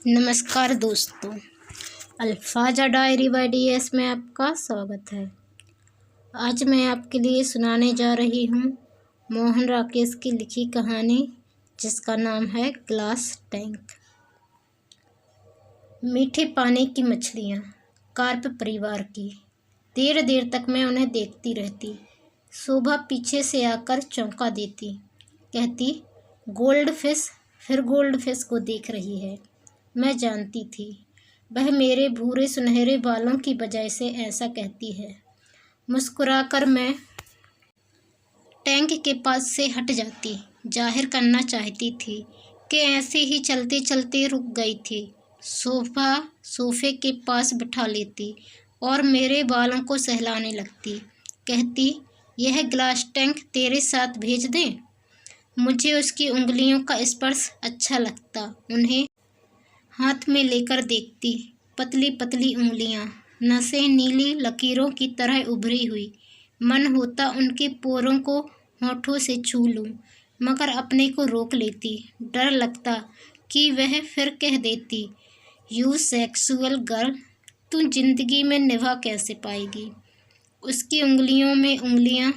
नमस्कार दोस्तों, अल्फाजा diary bye DS में आपका स्वागत है। आज मैं आपके लिए सुनाने जा रही हूँ मोहन राकेश की लिखी कहानी जिसका नाम है ग्लास टैंक। मीठे पानी की मछलियाँ, कार्प परिवार की। देर देर तक मैं उन्हें देखती रहती। शोभा पीछे से आकर चौंका देती, कहती गोल्ड फिश फिर गोल्ड फिश को देख रही है। मैं जानती थी वह मेरे भूरे सुनहरे बालों की वजह से ऐसा कहती है। मुस्कुराकर मैं टैंक के पास से हट जाती। जाहिर करना चाहती थी कि ऐसे ही चलते चलते रुक गई थी। सोफे के पास बिठा लेती और मेरे बालों को सहलाने लगती। कहती यह ग्लास टैंक तेरे साथ भेज दें। मुझे उसकी उंगलियों का स्पर्श अच्छा लगता। उन्हें हाथ में लेकर देखती। पतली पतली उंगलियां, नसें नीली लकीरों की तरह उभरी हुई। मन होता उनके पोरों को होठों से छू लूं, मगर अपने को रोक लेती। डर लगता कि वह फिर कह देती यू सेक्सुअल गर्ल, तू जिंदगी में निभा कैसे पाएगी। उसकी उंगलियों में उंगलियां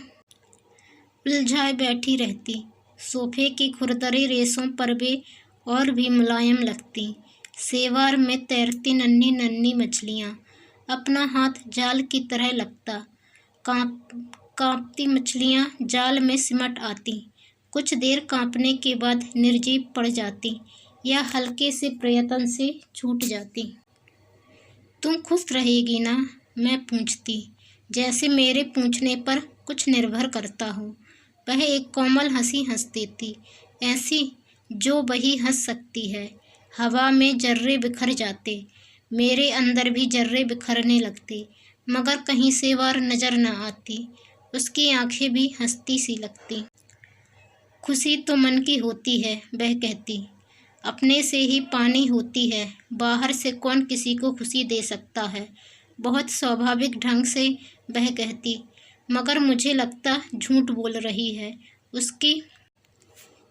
उलझाए बैठी रहती। सोफे की खुरदरे रेशों पर वे और भी मुलायम लगती। सेवार में तैरती नन्ही नन्ही मछलियाँ, अपना हाथ जाल की तरह लगता। कांपती मछलियाँ जाल में सिमट आती। कुछ देर कांपने के बाद निर्जीव पड़ जाती या हल्के से प्रयत्न से छूट जाती। तुम खुश रहेगी ना, मैं पूछती, जैसे मेरे पूछने पर कुछ निर्भर करता हो। वह एक कोमल हंसी हंस देती, ऐसी जो वही हंस सकती है। हवा में जर्रे बिखर जाते। मेरे अंदर भी जर्रे बिखरने लगते, मगर कहीं से वार नजर न आती। उसकी आंखें भी हंसती सी लगती। खुशी तो मन की होती है, वह कहती, अपने से ही पानी होती है। बाहर से कौन किसी को खुशी दे सकता है। बहुत स्वाभाविक ढंग से वह कहती, मगर मुझे लगता झूठ बोल रही है। उसकी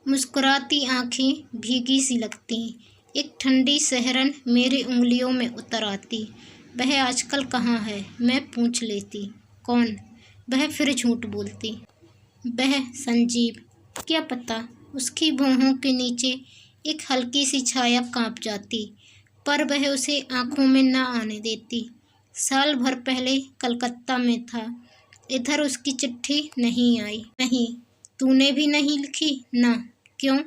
मुस्कुराती आंखें भीगी सी लगती। एक ठंडी सहरन मेरी उंगलियों में उतर आती। वह आजकल कहाँ है, मैं पूछ लेती। कौन? वह फिर झूठ बोलती। वह संजीव। क्या पता, उसकी भौहों के नीचे एक हल्की सी छाया कांप जाती, पर वह उसे आंखों में न आने देती। साल भर पहले कलकत्ता में था। इधर उसकी चिट्ठी नहीं आई। नहीं, तूने भी नहीं लिखी ना। क्यों?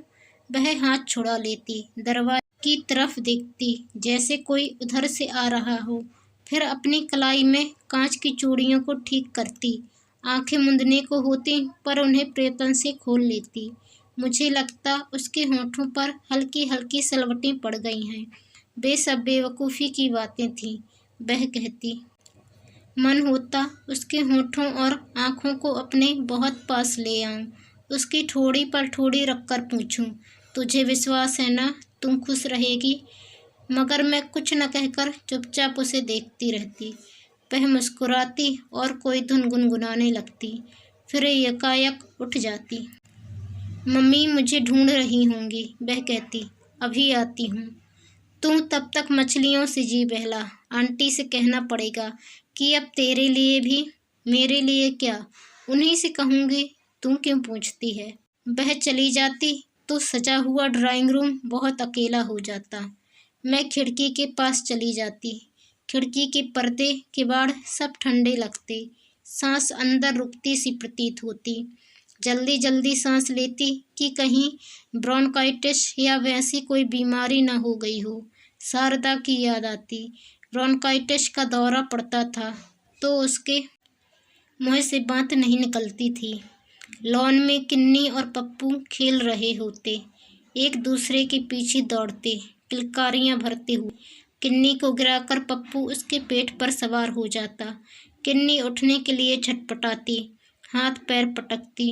वह हाथ छुड़ा लेती। दरवाजे की तरफ देखती, जैसे कोई उधर से आ रहा हो। फिर अपनी कलाई में कांच की चूड़ियों को ठीक करती। आंखें मूंदने को होती, पर उन्हें प्रयत्न से खोल लेती। मुझे लगता उसके होठों पर हल्की हल्की सलवटें पड़ गई हैं। वे सब बेवकूफ़ी की बातें थीं, वह कहती। मन होता उसके होठों और आँखों को अपने बहुत पास ले आऊं, उसकी ठोड़ी पर ठोड़ी रखकर पूछूं, तुझे विश्वास है ना, तुम खुश रहेगी। मगर मैं कुछ न कहकर चुपचाप उसे देखती रहती। वह मुस्कुराती और कोई धुन गुनगुनाने लगती, फिर यकायक उठ जाती। मम्मी मुझे ढूंढ रही होंगी, वह कहती, अभी आती हूँ। तू तब तक मछलियों से जी बहला। आंटी से कहना पड़ेगा कि अब तेरे लिए भी। मेरे लिए क्या? उन्हीं से कहूँगी, तू क्यों पूछती है। वह चली जाती तो सजा हुआ ड्राइंग रूम बहुत अकेला हो जाता। मैं खिड़की के पास चली जाती। खिड़की के पर्दे किवाड़ सब ठंडे लगते। सांस अंदर रुकती सी प्रतीत होती। जल्दी जल्दी सांस लेती कि कहीं ब्रोंकाइटिस या वैसी कोई बीमारी न हो गई हो। शारदा की याद आती। ब्रोंकाइटिस का दौरा पड़ता था तो उसके मुँह से बात नहीं निकलती थी। लॉन में किन्नी और पप्पू खेल रहे होते, एक दूसरे के पीछे दौड़ते, किलकारियां भरते हुए। किन्नी को गिराकर पप्पू उसके पेट पर सवार हो जाता। किन्नी उठने के लिए छटपटाती, हाथ पैर पटकती,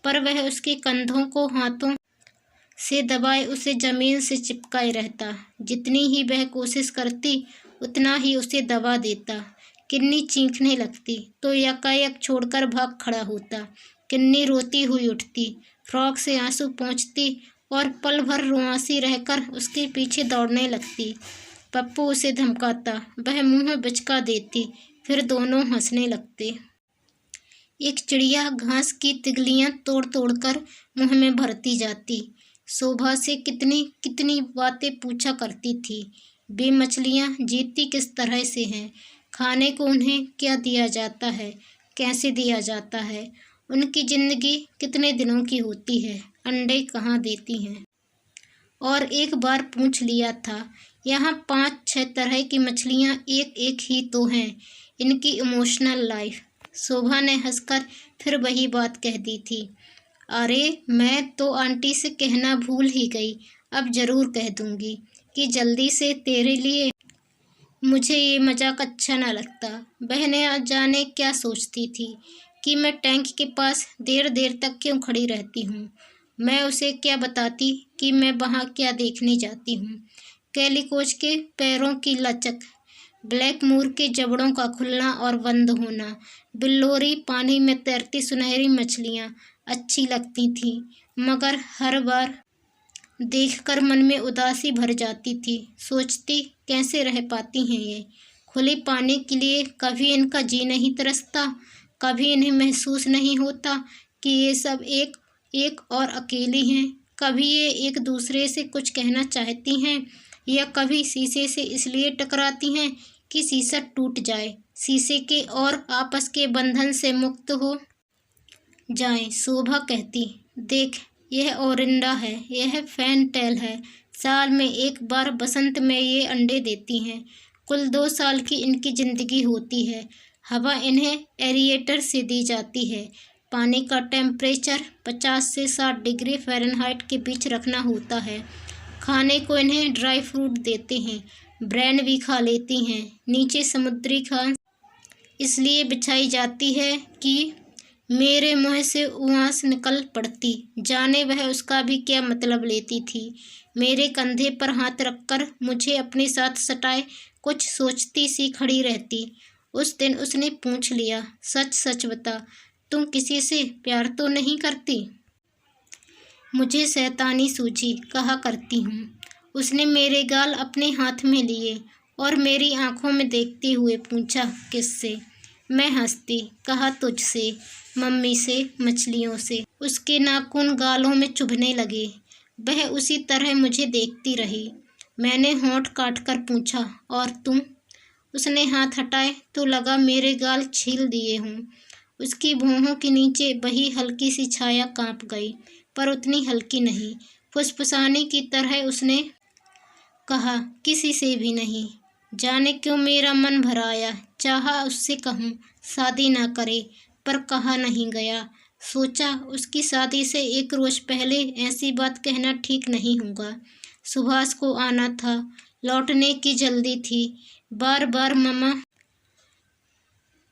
पर वह उसके कंधों को हाथों से दबाए उसे जमीन से चिपकाए रहता। जितनी ही वह कोशिश करती उतना ही उसे दबा देता। किन्नी चीखने लगती तो यकायक छोड़कर भाग खड़ा होता। किन्नी रोती हुई उठती, फ्रॉक से आंसू पोंछती और पल भर रुआंसी रहकर उसके पीछे दौड़ने लगती। पप्पू उसे धमकाता, वह मुंह बिचका देती, फिर दोनों हंसने लगते। एक चिड़िया घास की तिगलियां तोड़ तोड़ कर मुँह में भरती जाती। शोभा से कितनी कितनी बातें पूछा करती थी। वे मछलियाँ जीती किस तरह से हैं, खाने को उन्हें क्या दिया जाता है, कैसे दिया जाता है, उनकी ज़िंदगी कितने दिनों की होती है, अंडे कहाँ देती हैं। और एक बार पूछ लिया था, यहाँ 5-6 तरह की मछलियाँ एक एक ही तो हैं, इनकी इमोशनल लाइफ। शोभा ने हंसकर फिर वही बात कह दी थी। अरे मैं तो आंटी से कहना भूल ही गई, अब ज़रूर कह दूँगी कि जल्दी से तेरे लिए। मुझे ये मजाक अच्छा ना लगता। बहनें जाने क्या सोचती थी कि मैं टैंक के पास देर देर तक क्यों खड़ी रहती हूँ। मैं उसे क्या बताती कि मैं वहाँ क्या देखने जाती हूँ। कैलिकोच के पैरों की लचक, ब्लैक मूर के जबड़ों का खुलना और बंद होना, बिल्लोरी पानी में तैरती सुनहरी मछलियाँ अच्छी लगती थीं, मगर हर बार देखकर मन में उदासी भर जाती थी। सोचती कैसे रह पाती हैं ये खुले पानी के लिए। कभी इनका जी नहीं तरसता, कभी इन्हें महसूस नहीं होता कि ये सब एक एक और अकेली हैं। कभी ये एक दूसरे से कुछ कहना चाहती हैं, या कभी शीशे से इसलिए टकराती हैं कि शीशा टूट जाए, शीशे के और आपस के बंधन से मुक्त हो जाएं। शोभा कहती, देख यह ओरिंडा है, यह फैनटेल है। साल में एक बार बसंत में ये अंडे देती हैं। कुल 2 साल की इनकी ज़िंदगी होती है। हवा इन्हें एरिएटर से दी जाती है। पानी का टेम्परेचर 50 से 60 डिग्री फ़ारेनहाइट के बीच रखना होता है। खाने को इन्हें ड्राई फ्रूट देते हैं, ब्रेड भी खा लेती हैं। नीचे समुद्री घास इसलिए बिछाई जाती है कि मेरे मुँह से उआंस निकल पड़ती। जाने वह उसका भी क्या मतलब लेती थी। मेरे कंधे पर हाथ रखकर मुझे अपने साथ सटाए कुछ सोचती सी खड़ी रहती। उस दिन उसने पूछ लिया, सच सच बता, तुम किसी से प्यार तो नहीं करती? मुझे शैतानी सूझी, कहा करती हूँ। उसने मेरे गाल अपने हाथ में लिए और मेरी आंखों में देखते हुए पूछा, किससे? मैं हंसती, कहा तुझसे, मम्मी से, मछलियों से। उसके नाखून गालों में चुभने लगे। वह उसी तरह मुझे देखती रही। मैंने होंठ काट कर पूछा, और तुम? उसने हाथ हटाए तो लगा मेरे गाल छील दिए हों। उसकी भौहों के नीचे वही हल्की सी छाया कांप गई, पर उतनी हल्की नहीं। फुसफुसाने की तरह उसने कहा, किसी से भी नहीं। जाने क्यों मेरा मन भर आया। चाहा उससे कहूँ शादी ना करे, पर कहा नहीं गया। सोचा उसकी शादी से 1 रोज पहले ऐसी बात कहना ठीक नहीं होगा। सुभाष को आना था, लौटने की जल्दी थी। बार बार मम्मा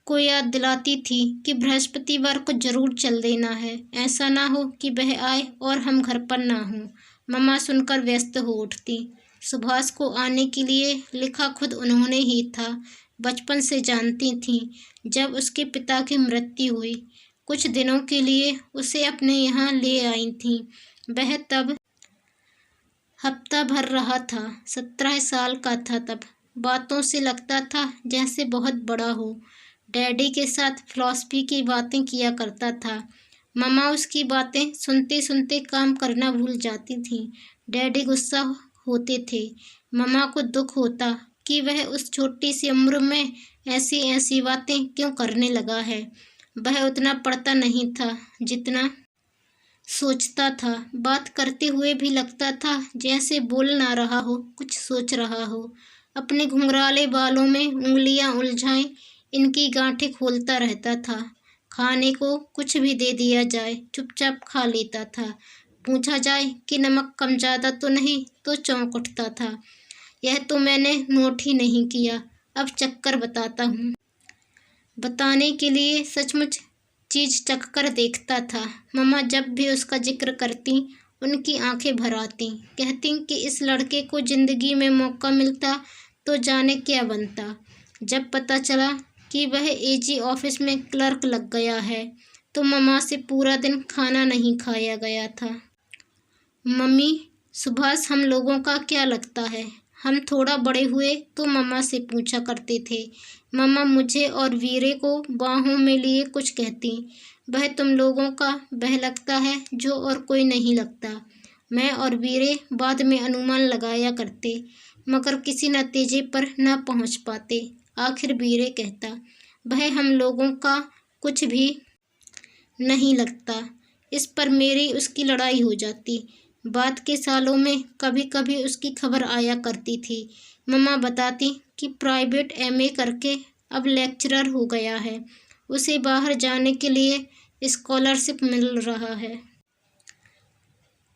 को याद दिलाती थी कि बृहस्पतिवार को जरूर चल देना है। ऐसा ना हो कि वह आए और हम घर पर ना हों। मम्मा सुनकर व्यस्त हो उठती। सुभाष को आने के लिए लिखा खुद उन्होंने ही था। बचपन से जानती थीं। जब उसके पिता की मृत्यु हुई, कुछ दिनों के लिए उसे अपने यहाँ ले आई थीं। वह तब हफ्ता भर रहा था, 17 साल का था तब। बातों से लगता था जैसे बहुत बड़ा हो। डैडी के साथ फिलॉसफी की बातें किया करता था। मम्मा उसकी बातें सुनते सुनते काम करना भूल जाती थीं। डैडी गुस्सा होते थे। मम्मा को दुख होता कि वह उस छोटी सी उम्र में ऐसी ऐसी बातें क्यों करने लगा है। वह उतना पढ़ता नहीं था जितना सोचता था। बात करते हुए भी लगता था जैसे बोल ना रहा हो, कुछ सोच रहा हो। अपने घुंघराले बालों में उंगलियां उलझाए इनकी गांठें खोलता रहता था। खाने को कुछ भी दे दिया जाए चुपचाप खा लेता था। पूछा जाए कि नमक कम ज़्यादा तो नहीं तो चौंक उठता था। यह तो मैंने नोट ही नहीं किया, अब चक्कर बताता हूँ। बताने के लिए सचमुच चीज़ चख कर देखता था। मम्मा जब भी उसका जिक्र करती उनकी आंखें भर आती। कहती कि इस लड़के को ज़िंदगी में मौका मिलता तो जाने क्या बनता। जब पता चला कि वह एजी ऑफिस में क्लर्क लग गया है तो मम्मा से पूरा दिन खाना नहीं खाया गया था। मम्मी, सुभाष हम लोगों का क्या लगता है? हम थोड़ा बड़े हुए तो मम्मा से पूछा करते थे। मम्मा मुझे और वीरे को बाहों में लिए कुछ कहती, वह तुम लोगों का वह लगता है जो और कोई नहीं लगता। मैं और वीरे बाद में अनुमान लगाया करते, मगर किसी नतीजे पर न पहुंच पाते। आखिर वीरे कहता, वह हम लोगों का कुछ भी नहीं लगता। इस पर मेरी उसकी लड़ाई हो जाती। बाद के सालों में कभी कभी उसकी खबर आया करती थी। मम्मा बताती कि प्राइवेट एमए करके अब लेक्चरर हो गया है। उसे बाहर जाने के लिए स्कॉलरशिप मिल रहा है,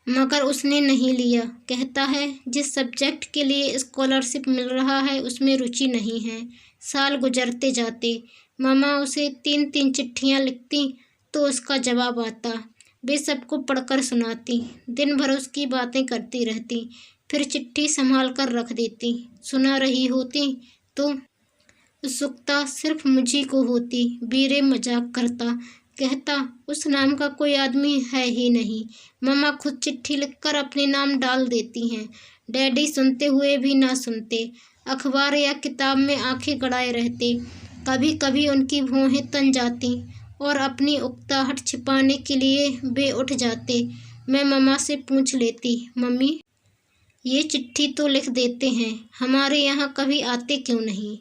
मगर उसने नहीं लिया। कहता है जिस सब्जेक्ट के लिए स्कॉलरशिप मिल रहा है उसमें रुचि नहीं है। साल गुजरते जाते, मामा उसे 3-3 चिट्ठियाँ लिखती तो उसका जवाब आता। वे सबको पढ़कर सुनाती, दिन भर उसकी बातें करती रहती, फिर चिट्ठी संभाल कर रख देती। सुना रही होती तो उत्सुकता सिर्फ मुझी को होती। वीरे मजाक करता, कहता उस नाम का कोई आदमी है ही नहीं। मम्मा खुद चिट्ठी लिखकर अपने नाम डाल देती हैं। डैडी सुनते हुए भी ना सुनते, अखबार या किताब में आंखें गड़ाए रहते। कभी कभी उनकी भौहें तन जाती और अपनी उकताहट छिपाने के लिए वे उठ जाते। मैं मम्मा से पूछ लेती, मम्मी ये चिट्ठी तो लिख देते हैं, हमारे यहाँ कभी आते क्यों नहीं?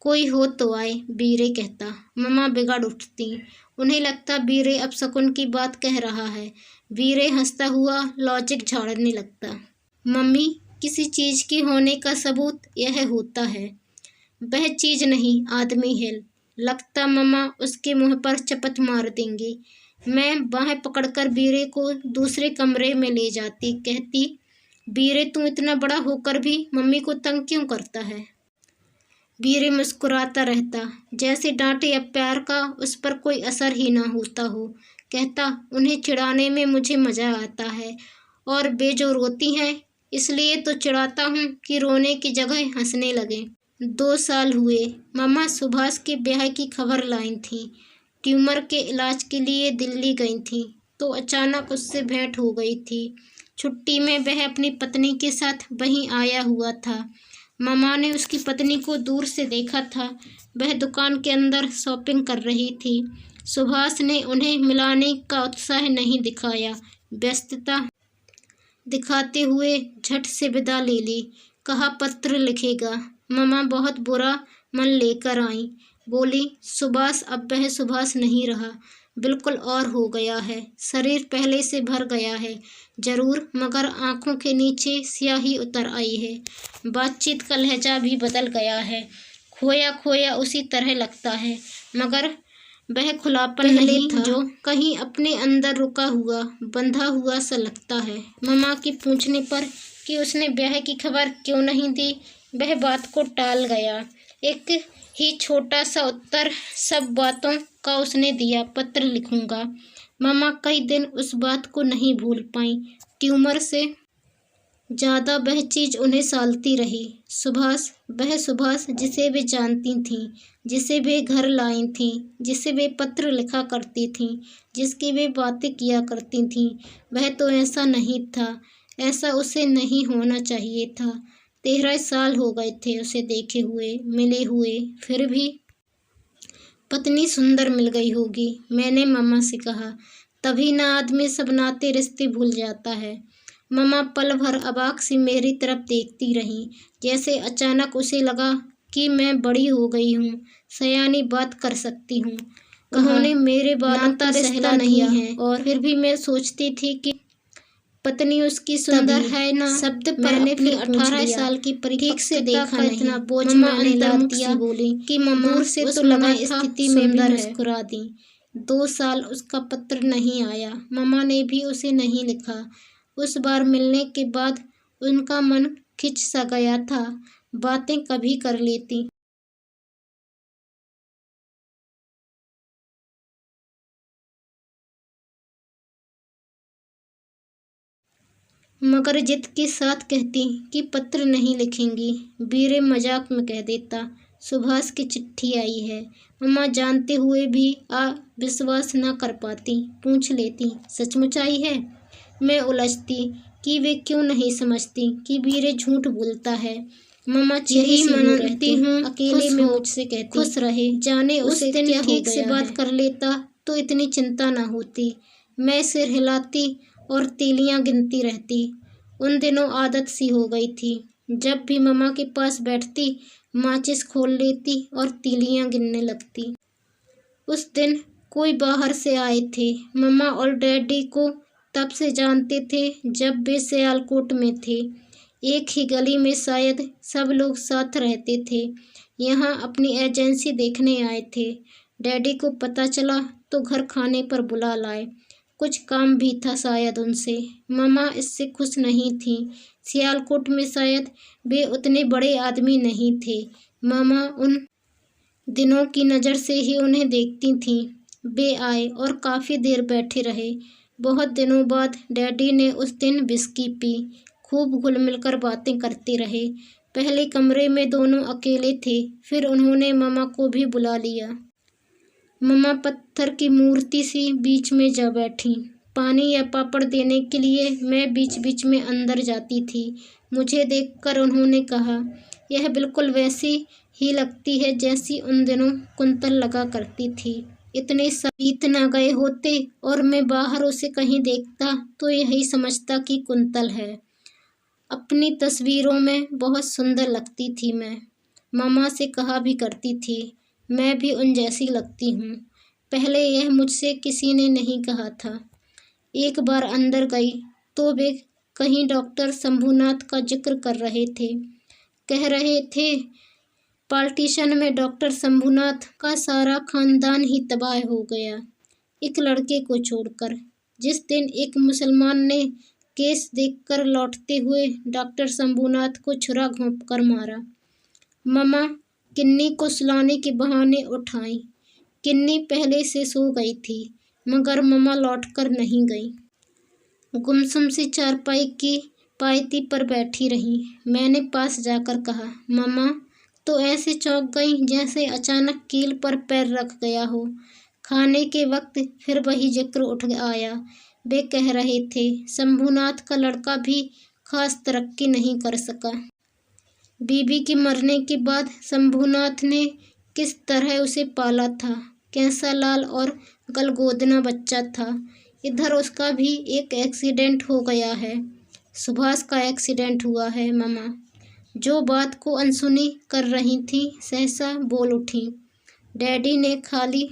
कोई हो तो आए, वीरे कहता। मम्मा बिगड़ उठती। उन्हें लगता वीरे अपशकुन की बात कह रहा है। वीरे हंसता हुआ लॉजिक झाड़ने लगता। मम्मी, किसी चीज की होने का सबूत यह होता है, वह चीज नहीं आदमी है। लगता मम्मा उसके मुंह पर चपत मार देंगी। मैं बाहें पकड़कर वीरे को दूसरे कमरे में ले जाती, कहती, वीरे तू इतना बड़ा होकर भी मम्मी को तंग क्यों करता है? वीरे मुस्कुराता रहता, जैसे डांटे या प्यार का उस पर कोई असर ही ना होता हो। कहता, उन्हें चिढ़ाने में मुझे मज़ा आता है, और वे जो रोती हैं इसलिए तो चिढ़ाता हूँ कि रोने की जगह हंसने लगें। 2 साल हुए, मम्मा सुभाष के ब्याह की खबर लाई थी। ट्यूमर के इलाज के लिए दिल्ली गई थी तो अचानक उससे भेंट हो गई थी। छुट्टी में वह अपनी पत्नी के साथ वहीं आया हुआ था। मामा ने उसकी पत्नी को दूर से देखा था, वह दुकान के अंदर शॉपिंग कर रही थी। सुभाष ने उन्हें मिलाने का उत्साह नहीं दिखाया, व्यस्तता दिखाते हुए झट से विदा ले ली। कहा पत्र लिखेगा। मामा बहुत बुरा मन लेकर आई, बोली, सुभाष अब वह सुभाष नहीं रहा, बिल्कुल और हो गया है। शरीर पहले से भर गया है जरूर, मगर आंखों के नीचे स्याही उतर आई है। बातचीत का लहजा भी बदल गया है, खोया खोया उसी तरह लगता है, मगर वह खुलापन नहीं था जो कहीं अपने अंदर रुका हुआ बंधा हुआ सा लगता है। मामा की पूछने पर कि उसने ब्याह की खबर क्यों नहीं दी, वह बात को टाल गया। एक ही छोटा सा उत्तर सब बातों का उसने दिया, पत्र लिखूंगा। मामा कई दिन उस बात को नहीं भूल पाई। ट्यूमर से ज़्यादा वह चीज़ उन्हें सालती रही। सुभाष, वह सुभाष जिसे वे जानती थीं, जिसे वे घर लाई थीं, जिसे वे पत्र लिखा करती थीं, जिसकी वे बातें किया करती थीं, वह तो ऐसा नहीं था। ऐसा उसे नहीं होना चाहिए था। 13 साल हो गए थे उसे देखे हुए, मिले हुए, फिर भी पत्नी सुंदर मिल गई होगी, मैंने मम्मा से कहा। तभी ना आदमी सब नाते रिश्ते भूल जाता है। मम्मा पल भर अबाक सी मेरी तरफ देखती रहीं, जैसे अचानक उसे लगा कि मैं बड़ी हो गई हूँ, सयानी बात कर सकती हूँ। उन्होंने मेरे बालों का सहला नहीं है, और फिर भी मैं सोचती थी कि पत्नी उसकी सुंदर है ना। शब्द मैंने फिर 18 साल की ठीक से देखा नहीं। इतना बोझ मैंने लाद दिया, बोली कि मम्मा से तो लगा स्थिति में भी मुस्कुरा दी। 2 साल उसका पत्र नहीं आया, मम्मा ने भी उसे नहीं लिखा। उस बार मिलने के बाद उनका मन खिंच सा गया था, बातें कभी कर लेती। मगर जिद के साथ कहती कि पत्र नहीं लिखेंगी। वीरे मजाक में कह देता, सुभाष की चिट्ठी आई है। मम्मा जानते हुए भी विश्वास न कर पाती, पूछ लेती, सचमुच आई है? मैं उलझती, कि वे क्यों नहीं समझती कि वीरे झूठ बोलता है। मम्मा यही मानती हूँ, अकेले में मुझसे कहती, खुश रहे, जाने उसे दिन ठीक से बात कर लेता तो इतनी चिंता ना होती। मैं सिर हिलाती और तीलियां गिनती रहती। उन दिनों आदत सी हो गई थी, जब भी मम्मा के पास बैठती माचिस खोल लेती और तीलियां गिनने लगती। उस दिन कोई बाहर से आए थे। मम्मा और डैडी को तब से जानते थे जब वे सियालकोट में थे। एक ही गली में शायद सब लोग साथ रहते थे। यहाँ अपनी एजेंसी देखने आए थे। डैडी को पता चला तो घर खाने पर बुला लाए। कुछ काम भी था शायद उनसे। मम्मा इससे खुश नहीं थी। सियालकोट में शायद वे उतने बड़े आदमी नहीं थे। मामा उन दिनों की नज़र से ही उन्हें देखती थीं। वे आए और काफ़ी देर बैठे रहे। बहुत दिनों बाद डैडी ने उस दिन विस्की पी। खूब घुल मिलकर बातें करते रहे। पहले कमरे में दोनों अकेले थे, फिर उन्होंने मामा को भी बुला लिया। मामा पत्थर की मूर्ति सी बीच में जा बैठी। पानी या पापड़ देने के लिए मैं बीच बीच में अंदर जाती थी। मुझे देखकर उन्होंने कहा, यह बिल्कुल वैसी ही लगती है जैसी उन दिनों कुंतल लगा करती थी। इतने बीत न गए होते और मैं बाहर उसे कहीं देखता तो यही समझता कि कुंतल है। अपनी तस्वीरों में बहुत सुंदर लगती थी मैं। मामा से कहा भी करती थी, मैं भी उन जैसी लगती हूँ। पहले यह मुझसे किसी ने नहीं कहा था। एक बार अंदर गई तो वे कहीं डॉक्टर शंभूनाथ का जिक्र कर रहे थे। कह रहे थे, पार्टीशन में डॉक्टर शंभूनाथ का सारा खानदान ही तबाह हो गया, एक लड़के को छोड़कर। जिस दिन एक मुसलमान ने केस देखकर लौटते हुए डॉक्टर शंभूनाथ को छुरा घोंपकर मारा। मम्मा किन्नी को सुलाने के बहाने उठाई। किन्नी पहले से सो गई थी, मगर मम्मा लौटकर नहीं गई। गुमसुम सी चारपाई की पायती पर बैठी रही। मैंने पास जाकर कहा, मम्मा तो ऐसे चौंक गई जैसे अचानक कील पर पैर रख गया हो। खाने के वक्त फिर वही जिक्र उठ आया। वे कह रहे थे, शंभूनाथ का लड़का भी खास तरक्की नहीं कर सका। बीबी के मरने के बाद शंभूनाथ ने किस तरह उसे पाला था। कैसा लाल और गलगोदना बच्चा था। इधर उसका भी एक एक्सीडेंट हो गया है। सुभाष का एक्सीडेंट हुआ है। मामा जो बात को अनसुनी कर रही थी सहसा बोल उठी। डैडी ने खाली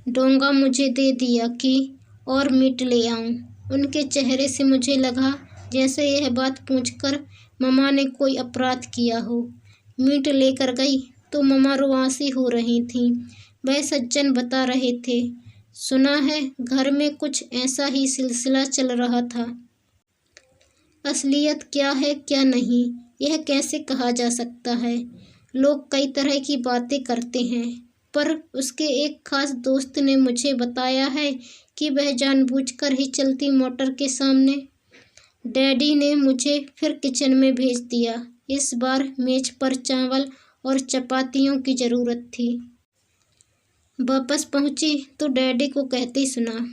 डोंगा मुझे दे दिया कि और मीट ले आऊं। उनके चेहरे से मुझे लगा जैसे यह बात पूछकर मम्मा ने कोई अपराध किया हो। मीट लेकर गई तो मम्मा रुआंसी हो रही थीं। वह सज्जन बता रहे थे, सुना है घर में कुछ ऐसा ही सिलसिला चल रहा था। असलियत क्या है क्या नहीं, यह कैसे कहा जा सकता है। लोग कई तरह की बातें करते हैं, पर उसके एक खास दोस्त ने मुझे बताया है कि वह जानबूझकर ही चलती मोटर के सामने। डैडी ने मुझे फिर किचन में भेज दिया। इस बार मेज पर चावल और चपातियों की ज़रूरत थी। वापस पहुंची तो डैडी को कहते सुना,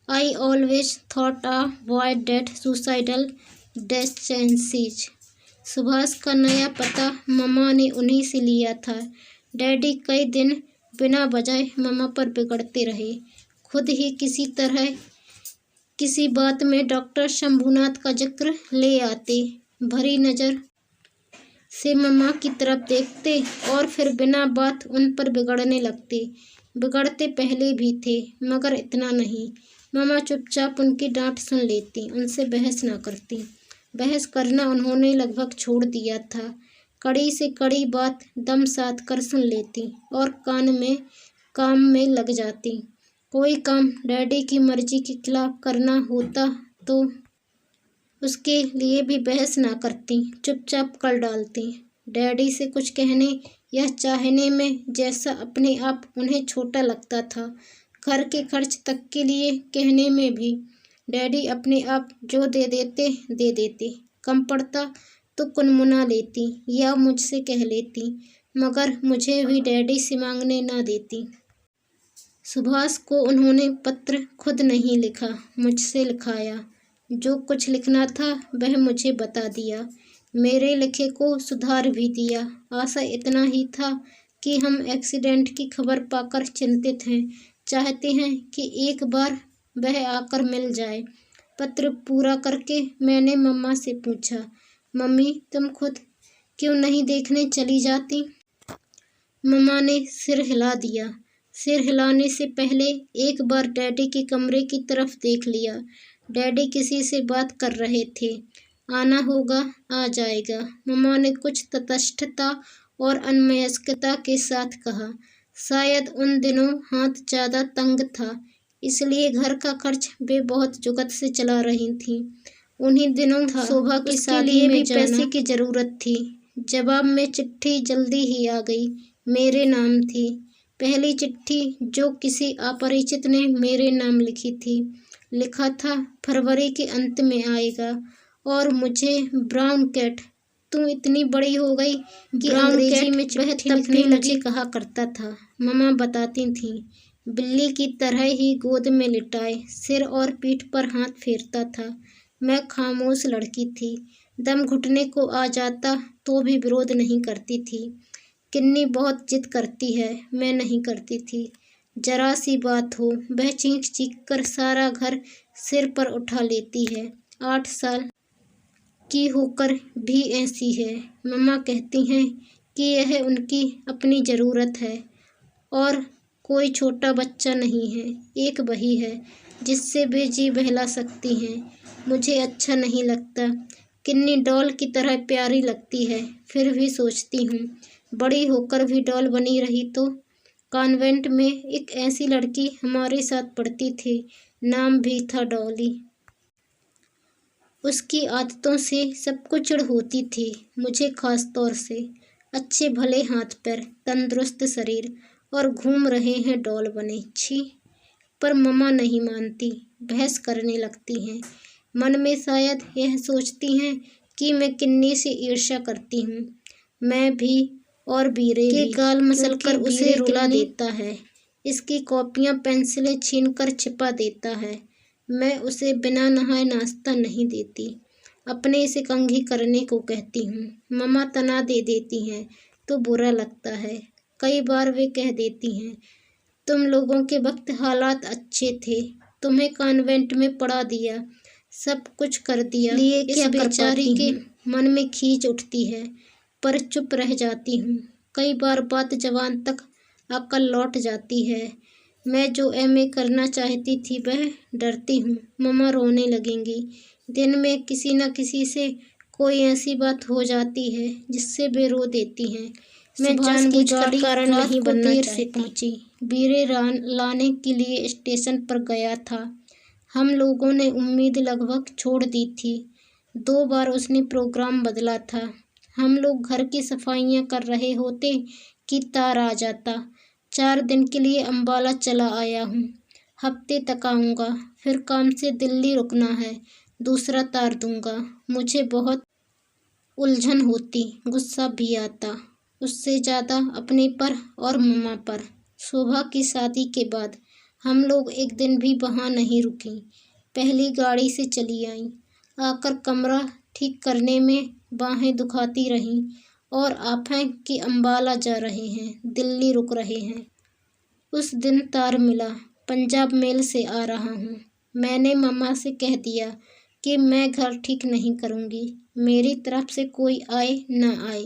I always thought a boy dead suicidal tendencies. Subhash का नया पता मम्मा ने उन्हीं से लिया था। डैडी कई दिन बिना वजह मम्मा पर बिगड़ते रहे। खुद ही किसी तरह किसी बात में डॉक्टर शंभूनाथ का जिक्र ले आते। भरी नज़र से मम्मा की तरफ देखते और फिर बिना बात उन पर बिगड़ने लगते। बिगड़ते पहले भी थे, मगर इतना नहीं। मम्मा चुपचाप उनकी डांट सुन लेती, उनसे बहस ना करती। बहस करना उन्होंने लगभग छोड़ दिया था। कड़ी से कड़ी बात दम साध कर सुन लेती और काम में लग जाती। कोई काम डैडी की मर्जी के खिलाफ करना होता तो उसके लिए भी बहस ना करती, चुपचाप कर डालती। डैडी से कुछ कहने या चाहने में जैसा अपने आप उन्हें छोटा लगता था, घर के खर्च तक के लिए कहने में भी डैडी अपने आप जो दे देते। कम पड़ता तो कुनमुना लेती या मुझसे कह लेती, मगर मुझे भी डैडी से मांगने ना देती। सुभाष को उन्होंने पत्र खुद नहीं लिखा, मुझसे लिखाया। जो कुछ लिखना था वह मुझे बता दिया। मेरे लिखे को सुधार भी दिया। आशा इतना ही था कि हम एक्सीडेंट की खबर पाकर चिंतित हैं, चाहते हैं कि एक बार वह आकर मिल जाए। पत्र पूरा करके मैंने मम्मा से पूछा, मम्मी तुम खुद क्यों नहीं देखने चली जाती? मम्मा ने सिर हिला दिया। सिर हिलाने से पहले एक बार डैडी के कमरे की तरफ देख लिया। डैडी किसी से बात कर रहे थे। आना होगा, आ जाएगा, मम्मा ने कुछ तटस्थता और अन्वयस्कता के साथ कहा। शायद उन दिनों हाथ ज़्यादा तंग था, इसलिए घर का खर्च वे बहुत जुगत से चला रही थीं। उन्हीं दिनों शोभा की शादी में पैसे की ज़रूरत थी। जवाब में चिट्ठी जल्दी ही आ गई। मेरे नाम थी। पहली चिट्ठी जो किसी अपरिचित ने मेरे नाम लिखी थी। लिखा था फरवरी के अंत में आएगा। और मुझे ब्राउन कैट, तू इतनी बड़ी हो गई कि अंग्रेजी में वह तब भी मुझे कहा करता था। मम्मा बताती थीं, बिल्ली की तरह ही गोद में लिटाए सिर और पीठ पर हाथ फेरता था। मैं खामोश लड़की थी। दम घुटने को आ जाता तो भी विरोध नहीं करती थी। किन्नी बहुत जिद करती है, मैं नहीं करती थी। जरा सी बात हो, वह चीख चीख कर सारा घर सिर पर उठा लेती है। 8 साल की होकर भी ऐसी है। मम्मा कहती हैं कि यह उनकी अपनी ज़रूरत है और कोई छोटा बच्चा नहीं है, एक वही है जिससे वे जी बहला सकती हैं। मुझे अच्छा नहीं लगता। किन्नी डॉल की तरह प्यारी लगती है, फिर भी सोचती हूँ बड़ी होकर भी डॉल बनी रही तो। कॉन्वेंट में एक ऐसी लड़की हमारे साथ पढ़ती थी, नाम भी था डॉली। उसकी आदतों से सबको चिढ़ होती थी, मुझे खास तौर से। अच्छे भले हाथ पैर, तंदुरुस्त शरीर और घूम रहे हैं डॉल बने। छी! पर मम्मा नहीं मानती, बहस करने लगती हैं। मन में शायद यह सोचती हैं कि मैं किन्नी से ईर्ष्या करती हूँ। मैं भी और बीरे के गाल मसलकर उसे रुला देता है। इसकी कॉपियाँ पेंसिलें छीनकर छिपा देता है। मैं उसे बिना नहाए नाश्ता नहीं देती। अपने से कंघी करने को कहती हूँ। मम्मा तना दे देती हैं तो बुरा लगता है। कई बार वे कह देती हैं, तुम लोगों के वक्त हालात अच्छे थे, तुम्हें कॉन्वेंट में पढ़ा दिया, सब कुछ कर दिया, लिए क्या बेचारी के मन में खींच उठती है, पर चुप रह जाती हूँ। कई बार बात जबान तक अकल लौट जाती है। मैं जो एमए करना चाहती थी वह डरती हूँ मम्मा रोने लगेंगी। दिन में किसी न किसी से कोई ऐसी बात हो जाती है जिससे वे रो देती हैं। मैं जानबूझकर कारण नहीं बनना चाहती। बीरे लाने के लिए स्टेशन पर गया था। हम लोगों ने उम्मीद लगभग छोड़ दी थी। 2 बार उसने प्रोग्राम बदला था। हम लोग घर की सफाइयाँ कर रहे होते कि तार आ जाता। 4 दिन के लिए अम्बाला चला आया हूँ। हफ्ते तक आऊँगा, फिर काम से दिल्ली रुकना है, दूसरा तार दूँगा। मुझे बहुत उलझन होती, गुस्सा भी आता, उससे ज़्यादा अपने पर और मम्मा पर। शोभा की शादी के बाद हम लोग एक दिन भी वहाँ नहीं रुकी। पहली गाड़ी से चली आईं। आकर कमरा ठीक करने में बाहें दुखाती रहीं और आफें कि अम्बाला जा रहे हैं, दिल्ली रुक रहे हैं। उस दिन तार मिला, पंजाब मेल से आ रहा हूँ। मैंने मम्मा से कह दिया कि मैं घर ठीक नहीं करूँगी, मेरी तरफ से कोई आए न आए।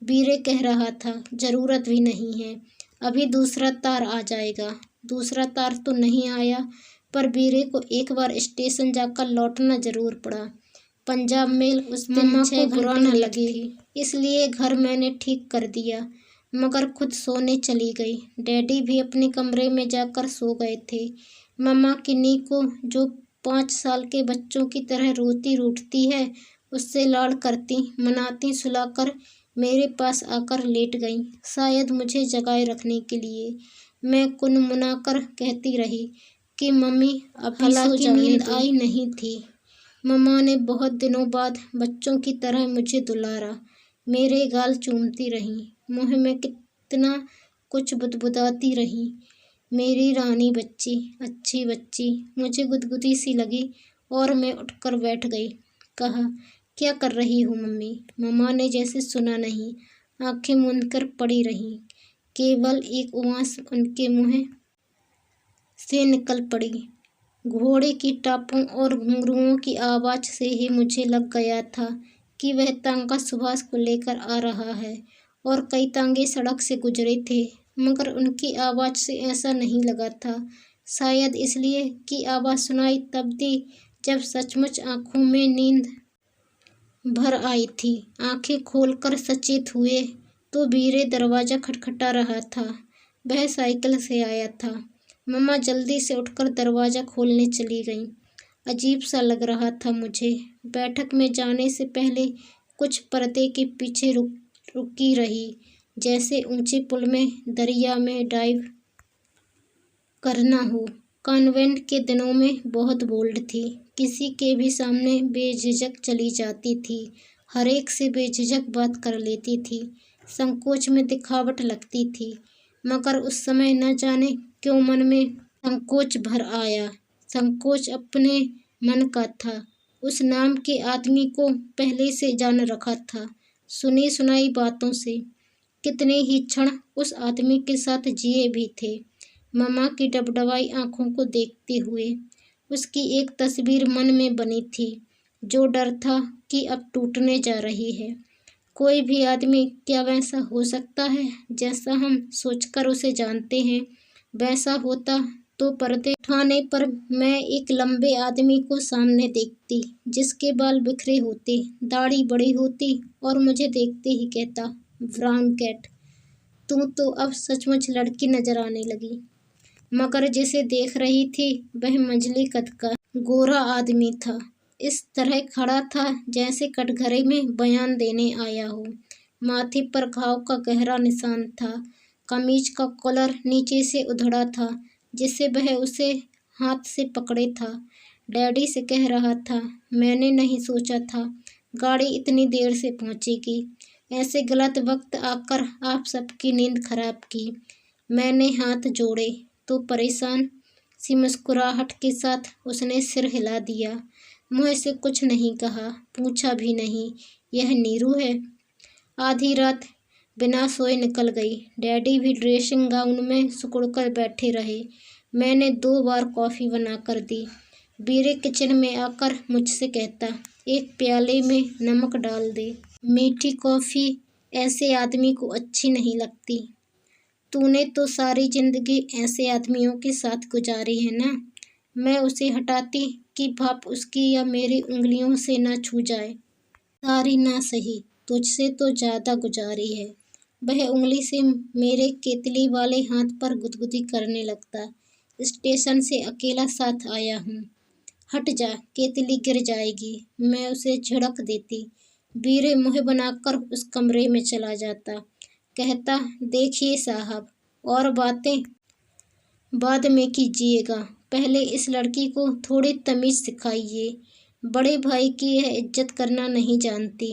बीरे कह रहा था, ज़रूरत भी नहीं है, अभी दूसरा तार आ जाएगा। दूसरा तार तो नहीं आया, पर बीरे को एक बार स्टेशन जाकर लौटना ज़रूर पड़ा। पंजाब मेल उस दिन मम्मा को बुरा न लगी, इसलिए घर मैंने ठीक कर दिया, मगर खुद सोने चली गई। डैडी भी अपने कमरे में जाकर सो गए थे। मम्मा किन्नी को, जो 5 साल के बच्चों की तरह रोती रूठती है, उससे लाड़ करती, मनाती, सुलाकर मेरे पास आकर लेट गईं, शायद मुझे जगाए रखने के लिए। मैं कुनमुनाकर कहती रही कि मम्मी अभी सो जाने दो। नींद आई नहीं थी। मम्मा ने बहुत दिनों बाद बच्चों की तरह मुझे दुलारा, मेरे गाल चूमती रहीं, मुँह में कितना कुछ बुदबुदाती रहीं। मेरी रानी बच्ची, अच्छी बच्ची। मुझे गुदगुदी सी लगी और मैं उठकर बैठ गई। कहा, क्या कर रही हो मम्मी? मम्मा ने जैसे सुना नहीं, आंखें मूंदकर पड़ी रहीं। केवल एक उआंस उनके मुंह से निकल पड़ी। घोड़े की टापों और घुंघरुओं की आवाज से ही मुझे लग गया था कि वह तांगा सुभाष को लेकर आ रहा है, और कई तांगे सड़क से गुजरे थे, मगर उनकी आवाज से ऐसा नहीं लगा था। शायद इसलिए कि आवाज सुनाई तब थी जब सचमुच आंखों में नींद भर आई थी। आंखें खोलकर सचेत हुए तो वीरे दरवाजा खटखटा रहा था। वह साइकिल से आया था। मम्मा जल्दी से उठकर दरवाजा खोलने चली गईं। अजीब सा लग रहा था मुझे। बैठक में जाने से पहले कुछ पर्दे के पीछे रुकी रही, जैसे ऊंचे पुल में दरिया में डाइव करना हो। कॉन्वेंट के दिनों में बहुत बोल्ड थी, किसी के भी सामने बेझिझक चली जाती थी, हर एक से बेझिझक बात कर लेती थी। संकोच में दिखावट लगती थी, मगर उस समय न जाने क्यों मन में संकोच भर आया। संकोच अपने मन का था। उस नाम के आदमी को पहले से जान रखा था, सुनी सुनाई बातों से। कितने ही क्षण उस आदमी के साथ जिए भी थे, मम्मा की डबडबाई आंखों को देखते हुए। उसकी एक तस्वीर मन में बनी थी, जो डर था कि अब टूटने जा रही है। कोई भी आदमी क्या वैसा हो सकता है जैसा हम सोचकर उसे जानते हैं? वैसा होता तो पर्दे उठाने पर मैं एक लंबे आदमी को सामने देखती, जिसके बाल बिखरे होते, दाढ़ी बड़ी होती, और मुझे देखते ही कहता, ब्राउन कैट, तू तो अब सचमुच लड़की नजर आने लगी। मगर जिसे देख रही थी वह मंझले कद का गोरा आदमी था। इस तरह खड़ा था जैसे कटघरे में बयान देने आया हो। माथे पर घाव का गहरा निशान था। कमीज का कॉलर नीचे से उधड़ा था, जिससे वह उसे हाथ से पकड़े था। डैडी से कह रहा था, मैंने नहीं सोचा था गाड़ी इतनी देर से पहुंचेगी। ऐसे गलत वक्त आकर आप सबकी नींद खराब की। मैंने हाथ जोड़े तो परेशान सी मुस्कुराहट के साथ उसने सिर हिला दिया। मुँह से कुछ नहीं कहा, पूछा भी नहीं, यह नीरू है? आधी रात बिना सोए निकल गई। डैडी भी ड्रेसिंग गाउन में सिकुड़कर बैठे रहे। मैंने 2 बार कॉफ़ी बनाकर दी। वीरे किचन में आकर मुझसे कहता, एक प्याले में नमक डाल दे। मीठी कॉफ़ी ऐसे आदमी को अच्छी नहीं लगती। तूने तो सारी जिंदगी ऐसे आदमियों के साथ गुजारी है ना? मैं उसे हटाती कि भाप उसकी या मेरी उंगलियों से न छू जाए। सारी ना सही, तुझसे तो ज़्यादा गुजारी है। वह उंगली से मेरे केतली वाले हाथ पर गुदगुदी करने लगता। स्टेशन से अकेला साथ आया हूँ। हट जा, केतली गिर जाएगी। मैं उसे झिड़क देती। वीरे मुँह बनाकर उस कमरे में चला जाता। कहता, देखिए साहब, और बातें बाद में कीजिएगा, पहले इस लड़की को थोड़ी तमीज़ सिखाइए। बड़े भाई की यह इज्जत करना नहीं जानती।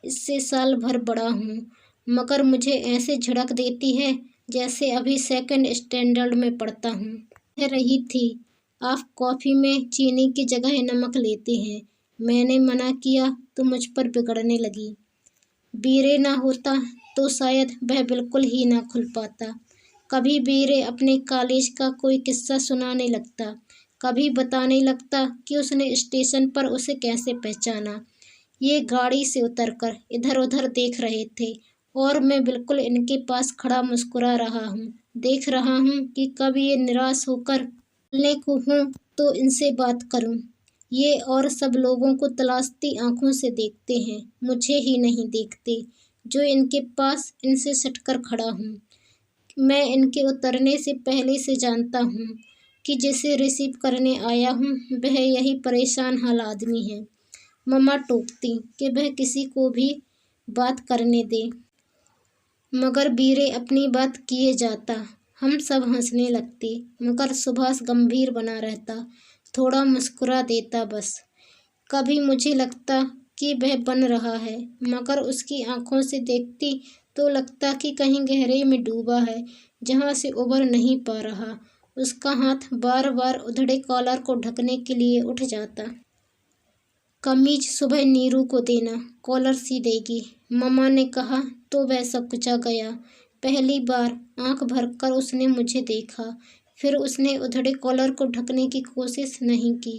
इससे साल भर बड़ा हूँ, मगर मुझे ऐसे झिड़क देती है जैसे अभी 2nd स्टैंडर्ड में पढ़ता हूँ। कह रही थी, आप कॉफ़ी में चीनी की जगह नमक लेते हैं। मैंने मना किया तो मुझ पर बिगड़ने लगी। वीरे ना होता तो शायद वह बिल्कुल ही ना खुल पाता। कभी वीरे अपने कॉलेज का कोई किस्सा सुनाने लगता, कभी बताने लगता कि उसने स्टेशन पर उसे कैसे पहचाना। ये गाड़ी से उतरकर इधर उधर देख रहे थे, और मैं बिल्कुल इनके पास खड़ा मुस्कुरा रहा हूँ। देख रहा हूँ कि कब ये निराश होकर मिलने को हूँ तो इनसे बात करूँ। ये और सब लोगों को तलाशती आंखों से देखते हैं, मुझे ही नहीं देखते, जो इनके पास इनसे सटकर खड़ा हूँ। मैं इनके उतरने से पहले से जानता हूँ कि जिसे रिसीव करने आया हूँ वह यही परेशान हाल आदमी है। मम्मा टोकती कि वह किसी को भी बात करने दे, मगर वीरे अपनी बात किए जाता। हम सब हंसने लगते, मगर सुभाष गंभीर बना रहता, थोड़ा मुस्कुरा देता बस। कभी मुझे लगता कि वह बन रहा है, मगर उसकी आंखों से देखती तो लगता कि कहीं गहरे में डूबा है, जहाँ से उबर नहीं पा रहा। उसका हाथ बार बार उधड़े कॉलर को ढकने के लिए उठ जाता। कमीज सुबह नीरू को देना, कॉलर सी देगी। मम्मा ने कहा तो वह सकुचा गया। पहली बार आंख भरकर उसने मुझे देखा, फिर उसने उधड़े कॉलर को ढकने की कोशिश नहीं की।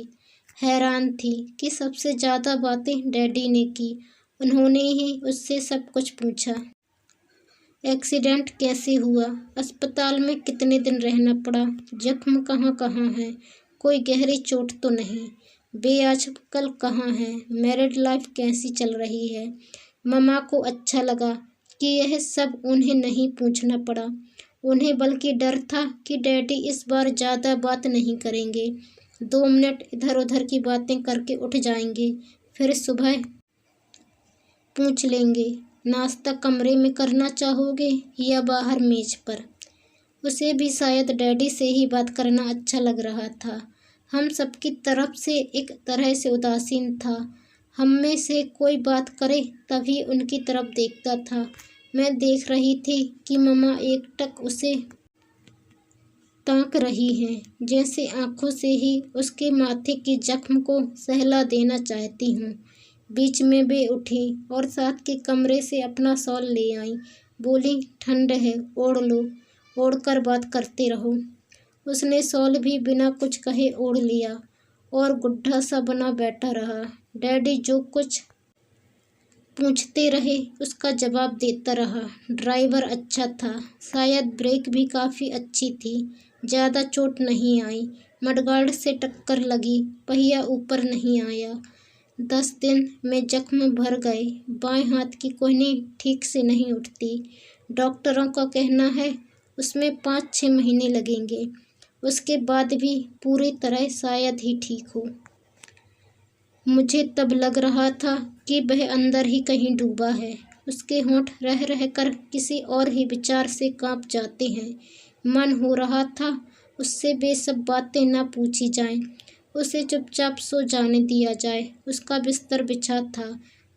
हैरान थी कि सबसे ज़्यादा बातें डैडी ने की। उन्होंने ही उससे सब कुछ पूछा। एक्सीडेंट कैसे हुआ, अस्पताल में कितने दिन रहना पड़ा, जख्म कहाँ कहाँ है, कोई गहरी चोट तो नहीं, वे आजकल कहाँ हैं, मैरिड लाइफ कैसी चल रही है। मम्मा को अच्छा लगा कि यह सब उन्हें नहीं पूछना पड़ा। उन्हें बल्कि डर था कि डैडी इस बार ज़्यादा बात नहीं करेंगे। 2 मिनट इधर उधर की बातें करके उठ जाएंगे, फिर सुबह पूछ लेंगे, नाश्ता कमरे में करना चाहोगे या बाहर मेज पर। उसे भी शायद डैडी से ही बात करना अच्छा लग रहा था। हम सबकी तरफ से एक तरह से उदासीन था। हम में से कोई बात करे तभी उनकी तरफ देखता था। मैं देख रही थी कि मम्मा एकटक उसे ताक रही हैं, जैसे आंखों से ही उसके माथे के जख्म को सहला देना चाहती हूँ। बीच में वे उठी और साथ के कमरे से अपना शॉल ले आई। बोली, ठंड है, ओढ़ लो, ओढ़कर बात करते रहो। उसने शॉल भी बिना कुछ कहे ओढ़ लिया और गुड्ढा सा बना बैठा रहा। डैडी जो कुछ पूछते रहे उसका जवाब देता रहा। ड्राइवर अच्छा था, शायद ब्रेक भी काफ़ी अच्छी थी, ज़्यादा चोट नहीं आई। मडगार्ड से टक्कर लगी, पहिया ऊपर नहीं आया। 10 दिन में जख्म भर गए। बाएं हाथ की कोहनी ठीक से नहीं उठती। डॉक्टरों का कहना है उसमें 5-6 महीने लगेंगे, उसके बाद भी पूरी तरह शायद ही ठीक हो। मुझे तब लग रहा था कि वह अंदर ही कहीं डूबा है। उसके होंठ रह रह कर किसी और ही विचार से कांप जाते हैं। मन हो रहा था उससे वे सब बातें न पूछी जाएं, उसे चुपचाप सो जाने दिया जाए। उसका बिस्तर बिछा था,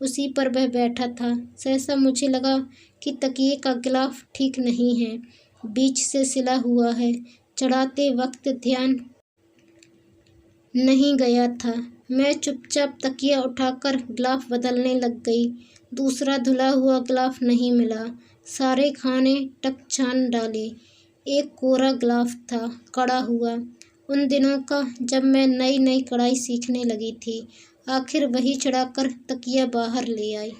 उसी पर वह बैठा था। सहसा मुझे लगा कि तकिए का गिलाफ ठीक नहीं है, बीच से सिला हुआ है। चढ़ाते वक्त ध्यान नहीं गया था। मैं चुपचाप तकिया उठाकर गिलाफ बदलने लग गई। दूसरा धुला हुआ गिलाफ नहीं मिला। सारे खाने टक छान डाले। एक कोरा गिलाफ था, कड़ा हुआ, उन दिनों का जब मैं नई नई कढ़ाई सीखने लगी थी। आखिर वही चढ़ाकर तकिया बाहर ले आई।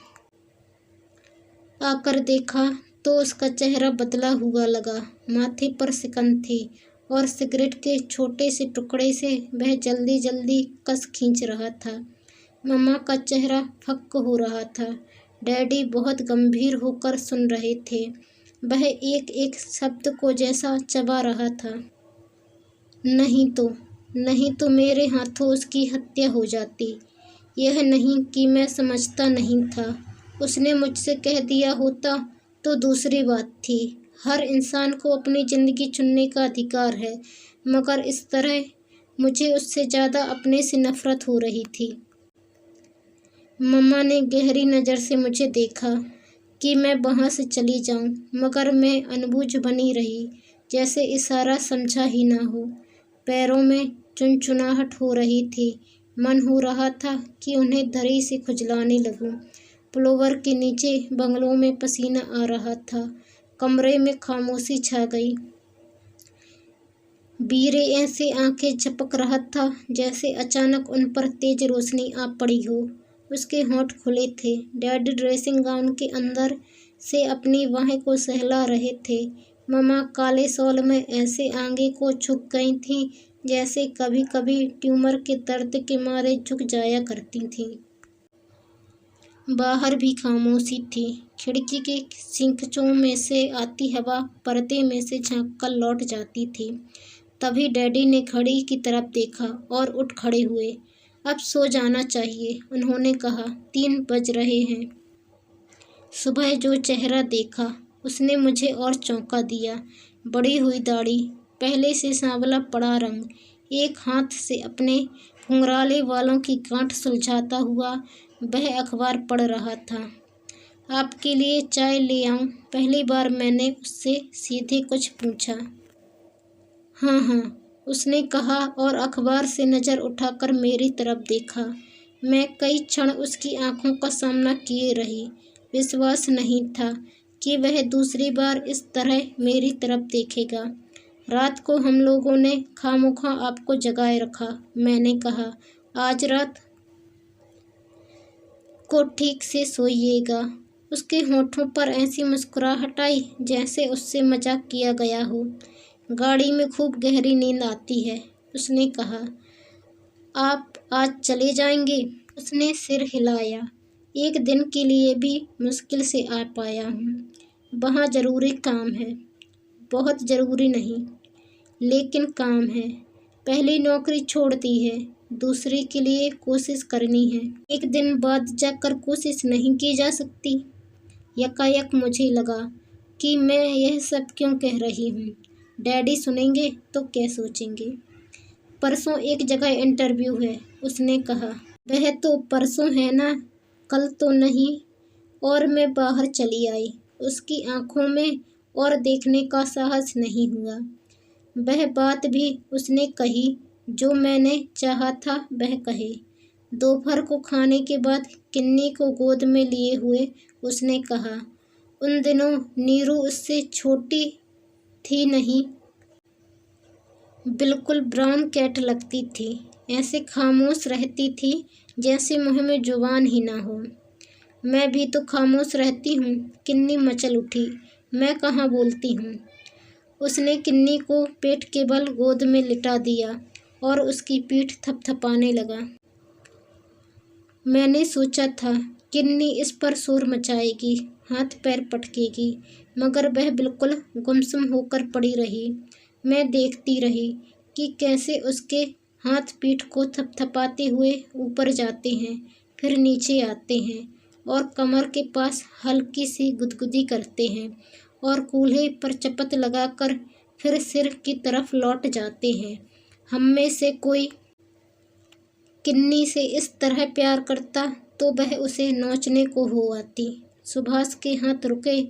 आकर देखा तो उसका चेहरा बदला हुआ लगा। माथे पर सिकन थी और सिगरेट के छोटे से टुकड़े से वह जल्दी जल्दी कस खींच रहा था। मम्मा का चेहरा फक्क हो रहा था। डैडी बहुत गंभीर होकर सुन रहे थे। वह एक एक शब्द को जैसा चबा रहा था। नहीं तो मेरे हाथों उसकी हत्या हो जाती। यह नहीं कि मैं समझता नहीं था। उसने मुझसे कह दिया होता तो दूसरी बात थी। हर इंसान को अपनी ज़िंदगी चुनने का अधिकार है, मगर इस तरह मुझे उससे ज़्यादा अपने से नफ़रत हो रही थी। मम्मा ने गहरी नज़र से मुझे देखा कि मैं वहाँ से चली जाऊँ, मगर मैं अनबूझ बनी रही, जैसे इशारा समझा ही ना हो। पैरों में चुनचुनाहट हो रही थी। मन हो रहा था कि उन्हें धरी से खुजलाने लगूं। पुलोवर के नीचे बंगलों में पसीना आ रहा था। कमरे में खामोशी छा गई। बीरे ऐसे आंखें झपक रहा था जैसे अचानक उन पर तेज रोशनी आ पड़ी हो। उसके होंठ खुले थे। डैडी ड्रेसिंग गाउन के अंदर से अपनी बाहें को सहला रहे थे। मम्मा काले शॉल में ऐसे आगे को झुक गई थीं जैसे कभी कभी ट्यूमर के दर्द के मारे झुक जाया करती थीं। बाहर भी खामोशी थी। खिड़की के सिंकचों में से आती हवा पर्दे में से झांककर लौट जाती थी। तभी डैडी ने घड़ी की तरफ देखा और उठ खड़े हुए। अब सो जाना चाहिए, उन्होंने कहा। 3 बज रहे हैं। सुबह जो चेहरा देखा उसने मुझे और चौंका दिया। बड़ी हुई दाढ़ी, पहले से सांवला पड़ा रंग, एक हाथ से अपने घुंघराले वालों की गांठ सुलझाता हुआ वह अखबार पढ़ रहा था। आपके लिए चाय ले आऊं? पहली बार मैंने उससे सीधे कुछ पूछा। हाँ, उसने कहा और अखबार से नज़र उठाकर मेरी तरफ देखा। मैं कई क्षण उसकी आंखों का सामना किए रही। विश्वास नहीं था कि वह दूसरी बार इस तरह मेरी तरफ देखेगा। रात को हम लोगों ने खामोखा आपको जगाए रखा। मैंने कहा, आज रात को ठीक से सोइएगा। उसके होठों पर ऐसी मुस्कुराहट आई जैसे उससे मजाक किया गया हो। गाड़ी में खूब गहरी नींद आती है, उसने कहा। आप आज चले जाएंगे? उसने सिर हिलाया। एक दिन के लिए भी मुश्किल से आ पाया हूँ। वहाँ ज़रूरी काम है। बहुत ज़रूरी नहीं, लेकिन काम है। पहली नौकरी छोड़ दी है, दूसरे के लिए कोशिश करनी है। एक दिन बाद जाकर कोशिश नहीं की जा सकती। यकायक मुझे लगा कि मैं यह सब क्यों कह रही हूँ। डैडी सुनेंगे तो क्या सोचेंगे। परसों एक जगह इंटरव्यू है, उसने कहा। वह तो परसों है ना, कल तो नहीं। और मैं बाहर चली आई। उसकी आंखों में और देखने का साहस नहीं हुआ। वह बात भी उसने कही जो मैंने चाहा था वह कहे। दोपहर को खाने के बाद किन्नी को गोद में लिए हुए उसने कहा, उन दिनों नीरू उससे छोटी थी नहीं, बिल्कुल ब्राउन कैट लगती थी। ऐसे खामोश रहती थी जैसे मुँह में जुबान ही ना हो। मैं भी तो खामोश रहती हूँ। किन्नी मचल उठी। मैं कहाँ बोलती हूँ। उसने किन्नी को पेट के बल गोद में लिटा दिया और उसकी पीठ थपथपाने लगा। मैंने सोचा था किन्नी इस पर शोर मचाएगी, हाथ पैर पटकेगी, मगर वह बिल्कुल गुमसुम होकर पड़ी रही। मैं देखती रही कि कैसे उसके हाथ पीठ को थपथपाते हुए ऊपर जाते हैं, फिर नीचे आते हैं और कमर के पास हल्की सी गुदगुदी करते हैं और कूल्हे पर चपत लगाकर फिर सिर की तरफ लौट जाते हैं। हम में से कोई किन्नी से इस तरह प्यार करता तो वह उसे नोचने को हो आती। सुभाष के हाथ रुके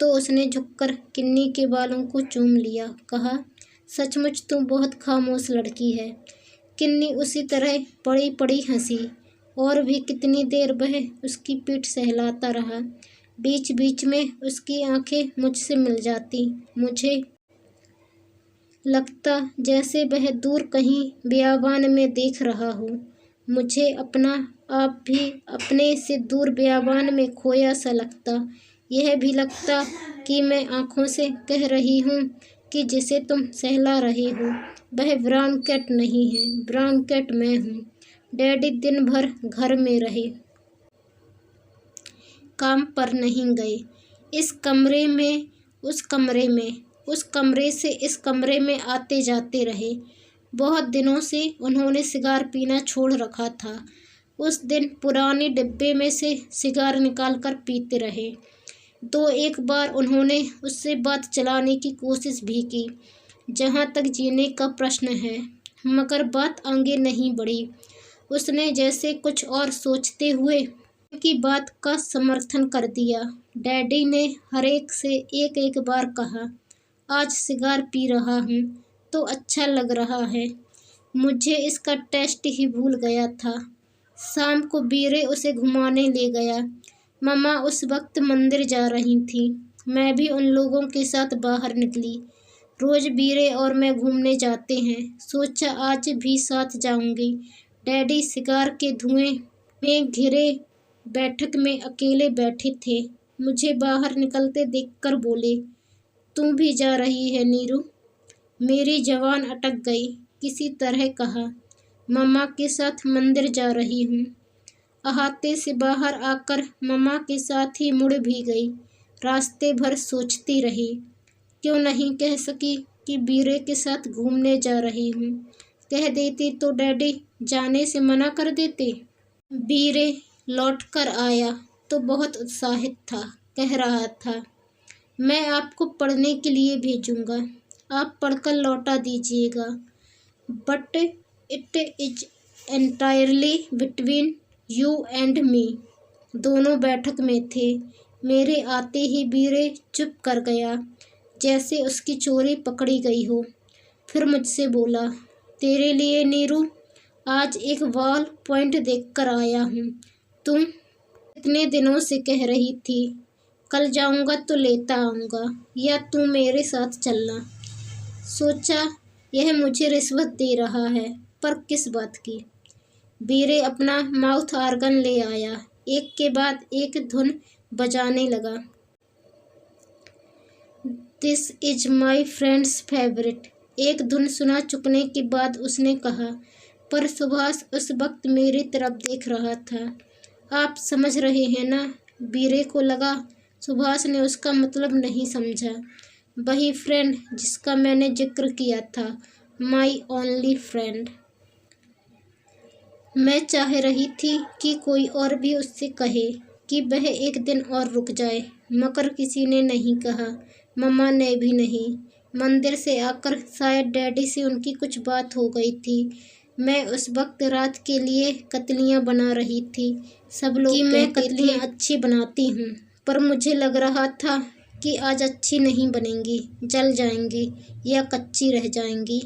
तो उसने झुककर किन्नी के बालों को चूम लिया। कहा, सचमुच तू बहुत खामोश लड़की है। किन्नी उसी तरह पड़ी पड़ी हंसी और भी कितनी देर वह उसकी पीठ सहलाता रहा। बीच बीच में उसकी आंखें मुझसे मिल जाती। मुझे लगता जैसे वह दूर कहीं बियाबान में देख रहा हो। मुझे अपना आप भी अपने से दूर बियाबान में खोया सा लगता। यह भी लगता कि मैं आँखों से कह रही हूँ कि जिसे तुम सहला रहे हो वह ब्राउन कैट नहीं है, ब्राउन कैट मैं हूँ। डैडी दिन भर घर में रहे, काम पर नहीं गए। इस कमरे में उस कमरे में, उस कमरे से इस कमरे में आते जाते रहे। बहुत दिनों से उन्होंने सिगार पीना छोड़ रखा था। उस दिन पुराने डिब्बे में से सिगार निकालकर पीते रहे। दो एक बार उन्होंने उससे बात चलाने की कोशिश भी की, जहाँ तक जीने का प्रश्न है, मगर बात आगे नहीं बढ़ी। उसने जैसे कुछ और सोचते हुए की बात का समर्थन कर दिया। डैडी ने हर एक से एक एक बार कहा, आज सिगार पी रहा हूँ तो अच्छा लग रहा है। मुझे इसका टेस्ट ही भूल गया था। शाम को बीरे उसे घुमाने ले गया। मम्मा उस वक्त मंदिर जा रही थी। मैं भी उन लोगों के साथ बाहर निकली। रोज बीरे और मैं घूमने जाते हैं। सोचा आज भी साथ जाऊंगी। डैडी सिगार के धुएं में घिरे बैठक में अकेले बैठे थे। मुझे बाहर निकलते देखकर बोले, तू भी जा रही है नीरू? मेरी जबान अटक गई। किसी तरह कहा, मम्मा के साथ मंदिर जा रही हूँ। अहाते से बाहर आकर मम्मा के साथ ही मुड़ भी गई। रास्ते भर सोचती रही, क्यों नहीं कह सकी कि बीरे के साथ घूमने जा रही हूँ। कह देती तो डैडी जाने से मना कर देते। बीरे लौटकर आया तो बहुत उत्साहित था। कह रहा था, मैं आपको पढ़ने के लिए भेजूँगा, आप पढ़कर लौटा दीजिएगा। But it is entirely between you and me. दोनों बैठक में थे। मेरे आते ही बीरे चुप कर गया, जैसे उसकी चोरी पकड़ी गई हो। फिर मुझसे बोला, तेरे लिए नीरू, आज एक वॉल पॉइंट देखकर आया हूँ। तुम इतने दिनों से कह रही थी कल जाऊँगा तो लेता आऊँगा, या तू मेरे साथ चलना। सोचा यह मुझे रिश्वत दे रहा है, पर किस बात की। बीरे अपना माउथ ऑर्गन ले आया, एक के बाद एक धुन बजाने लगा। This is my friends favourite. एक धुन सुना चुकने के बाद उसने कहा, पर सुभाष उस वक्त मेरी तरफ देख रहा था। आप समझ रहे हैं ना। बीरे को लगा सुभाष ने उसका मतलब नहीं समझा। वही फ्रेंड जिसका मैंने जिक्र किया था, माई ओनली फ्रेंड। मैं चाह रही थी कि कोई और भी उससे कहे कि वह एक दिन और रुक जाए, मगर किसी ने नहीं कहा। मम्मा ने भी नहीं। मंदिर से आकर शायद डैडी से उनकी कुछ बात हो गई थी। मैं उस वक्त रात के लिए कतलियाँ बना रही थी। सब लोग मैं कतलियाँ अच्छी बनाती हूँ, पर मुझे लग रहा था कि आज अच्छी नहीं बनेंगी, जल जाएंगी या कच्ची रह जाएंगी।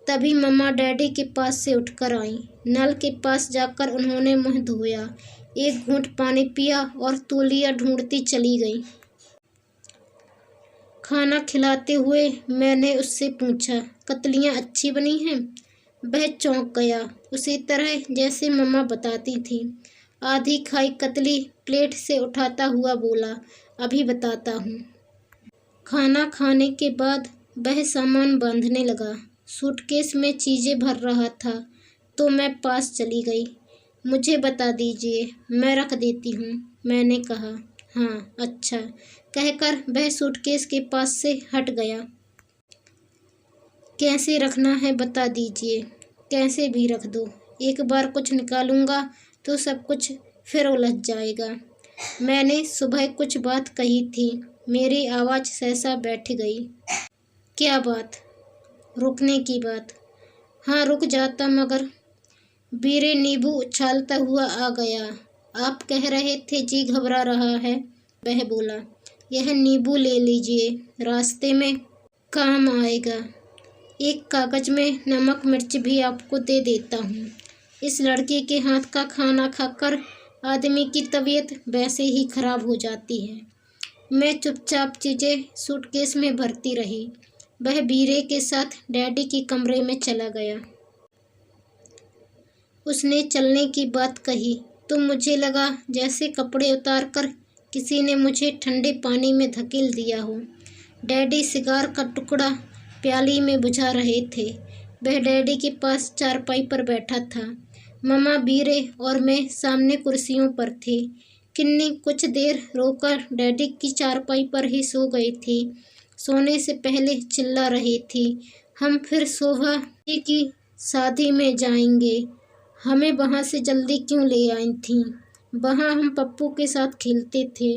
तभी मम्मा डैडी के पास से उठकर आईं। नल के पास जाकर उन्होंने मुँह धोया, एक घूंट पानी पिया और तौलिया ढूंढती चली गई। खाना खिलाते हुए मैंने उससे पूछा, कतलियाँ अच्छी बनी हैं? वह चौंक गया, उसी तरह जैसे मम्मा बताती थी। आधी खाई कतली प्लेट से उठाता हुआ बोला, अभी बताता हूँ। खाना खाने के बाद वह सामान बांधने लगा। सूटकेस में चीज़ें भर रहा था तो मैं पास चली गई। मुझे बता दीजिए, मैं रख देती हूँ, मैंने कहा। हाँ अच्छा, कहकर वह सूटकेस के पास से हट गया। कैसे रखना है बता दीजिए। कैसे भी रख दो, एक बार कुछ निकालूंगा तो सब कुछ फिर उलझ जाएगा। मैंने सुबह कुछ बात कही थी, मेरी आवाज़ सहसा बैठ गई। क्या बात? रुकने की बात। हाँ रुक जाता, मगर। बीरे नींबू उछालता हुआ आ गया। आप कह रहे थे जी घबरा रहा है, वह बोला। यह नींबू ले लीजिए, रास्ते में काम आएगा। एक कागज में नमक मिर्च भी आपको दे देता हूँ। इस लड़के के हाथ का खाना खाकर आदमी की तबीयत वैसे ही खराब हो जाती है। मैं चुपचाप चीज़ें सूटकेस में भरती रही। वह बीरे के साथ डैडी के कमरे में चला गया। उसने चलने की बात कही तो मुझे लगा जैसे कपड़े उतारकर किसी ने मुझे ठंडे पानी में धकेल दिया हो। डैडी सिगार का टुकड़ा प्याली में बुझा रहे थे। वह डैडी के पास चारपाई पर बैठा था। मम्मा, बीरे और मैं सामने कुर्सियों पर थे। किन्नी कुछ देर रोकर डैडी की चारपाई पर ही सो गई थी। सोने से पहले चिल्ला रही थी, हम फिर शोभा की शादी में जाएंगे। हमें वहाँ से जल्दी क्यों ले आई थी? वहाँ हम पप्पू के साथ खेलते थे।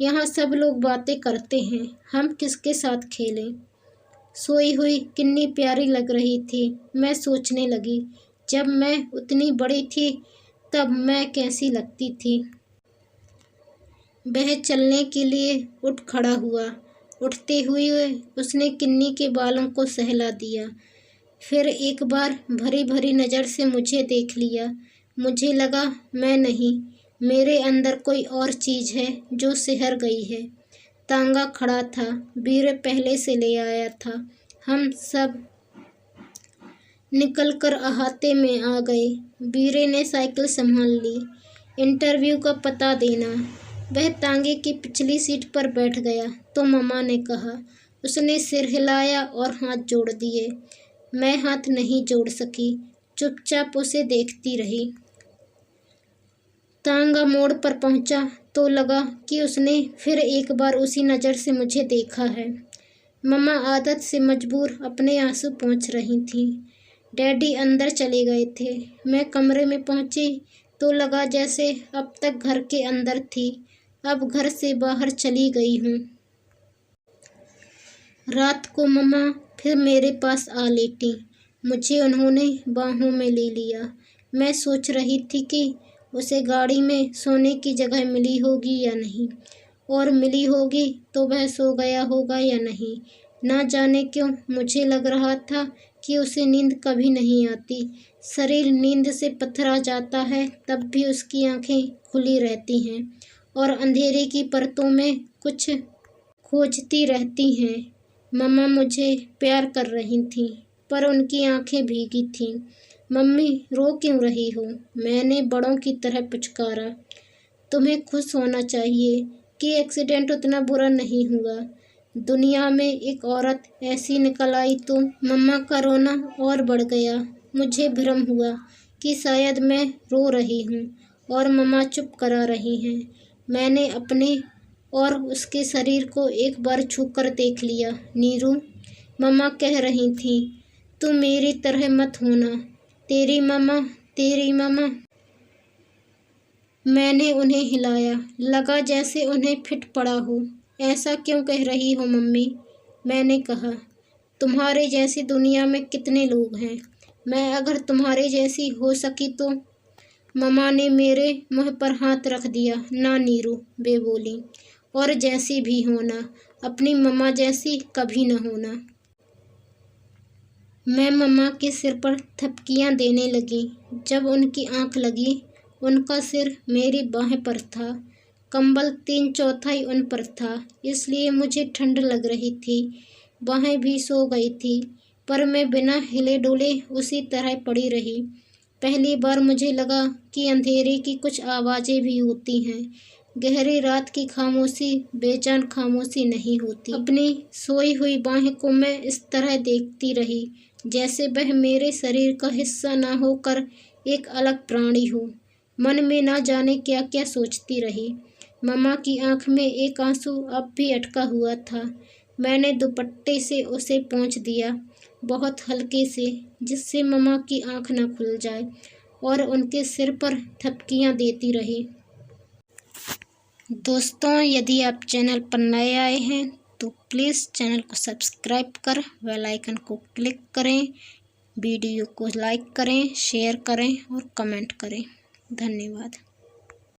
यहाँ सब लोग बातें करते हैं, हम किसके साथ खेलें? सोई हुई किन्नी प्यारी लग रही थी। मैं सोचने लगी, जब मैं उतनी बड़ी थी तब मैं कैसी लगती थी। वह चलने के लिए उठ खड़ा हुआ। उठते हुए उसने किन्नी के बालों को सहला दिया। फिर एक बार भरी भरी नज़र से मुझे देख लिया। मुझे लगा मैं नहीं, मेरे अंदर कोई और चीज़ है जो सिहर गई है। तांगा खड़ा था, बीरे पहले से ले आया था। हम सब निकलकर अहाते में आ गए। बीरे ने साइकिल संभाल ली। इंटरव्यू का पता देना। वह तांगे की पिछली सीट पर बैठ गया तो मम्मा ने कहा। उसने सिर हिलाया और हाथ जोड़ दिए। मैं हाथ नहीं जोड़ सकी, चुपचाप उसे देखती रही। तांगा मोड़ पर पहुंचा तो लगा कि उसने फिर एक बार उसी नज़र से मुझे देखा है। मम्मा आदत से मजबूर अपने आंसू पोंछ रही थीं। डैडी अंदर चले गए थे। मैं कमरे में पहुंची तो लगा जैसे अब तक घर के अंदर थी, अब घर से बाहर चली गई हूँ। रात को मम्मा फिर मेरे पास आ लेटी। मुझे उन्होंने बाहों में ले लिया। मैं सोच रही थी कि उसे गाड़ी में सोने की जगह मिली होगी या नहीं, और मिली होगी तो वह सो गया होगा या नहीं। ना जाने क्यों मुझे लग रहा था कि उसे नींद कभी नहीं आती। शरीर नींद से पथरा जाता है, तब भी उसकी आंखें खुली रहती हैं और अंधेरे की परतों में कुछ खोजती रहती हैं। मम्मा मुझे प्यार कर रही थीं, पर उनकी आंखें भीगी थीं। मम्मी, रो क्यों रही हो? मैंने बड़ों की तरह पुचकारा। तुम्हें खुश होना चाहिए कि एक्सीडेंट उतना बुरा नहीं हुआ। दुनिया में एक औरत ऐसी निकल आई तो मम्मा का रोना और बढ़ गया। मुझे भ्रम हुआ कि शायद मैं रो रही हूँ और मम्मा चुप करा रही हैं। मैंने अपने और उसके शरीर को एक बार छूकर देख लिया। नीरू, मम्मा कह रही थी, तुम मेरी तरह मत होना, तेरी मम्मा, तेरी मम्मा। मैंने उन्हें हिलाया, लगा जैसे उन्हें फिट पड़ा हो। ऐसा क्यों कह रही हो मम्मी? मैंने कहा, तुम्हारे जैसे दुनिया में कितने लोग हैं, मैं अगर तुम्हारे जैसी हो सकी तो। मम्मा ने मेरे मुंह पर हाथ रख दिया। ना नीरू, वे बोली, और जैसी भी होना, अपनी मम्मा जैसी कभी न होना। मैं मम्मा के सिर पर थपकियां देने लगी। जब उनकी आंख लगी, उनका सिर मेरी बाहें पर था। कंबल 3/4 उन पर था, इसलिए मुझे ठंड लग रही थी। बाहें भी सो गई थी, पर मैं बिना हिले डुले उसी तरह पड़ी रही। पहली बार मुझे लगा कि अंधेरे की कुछ आवाज़ें भी होती हैं। गहरी रात की खामोशी बेजान खामोशी नहीं होती। अपनी सोई हुई बाहें को मैं इस तरह देखती रही जैसे वह मेरे शरीर का हिस्सा ना होकर एक अलग प्राणी हो। मन में ना जाने क्या क्या सोचती रही। मम्मा की आंख में एक आंसू अब भी अटका हुआ था। मैंने दुपट्टे से उसे पोंछ दिया, बहुत हल्के से, जिससे मम्मा की आंख न खुल जाए, और उनके सिर पर थपकियां देती रही। दोस्तों, यदि आप चैनल पर नए आए हैं तो प्लीज़ चैनल को सब्सक्राइब कर बेल आइकन को क्लिक करें, वीडियो को लाइक करें, शेयर करें और कमेंट करें। धन्यवाद।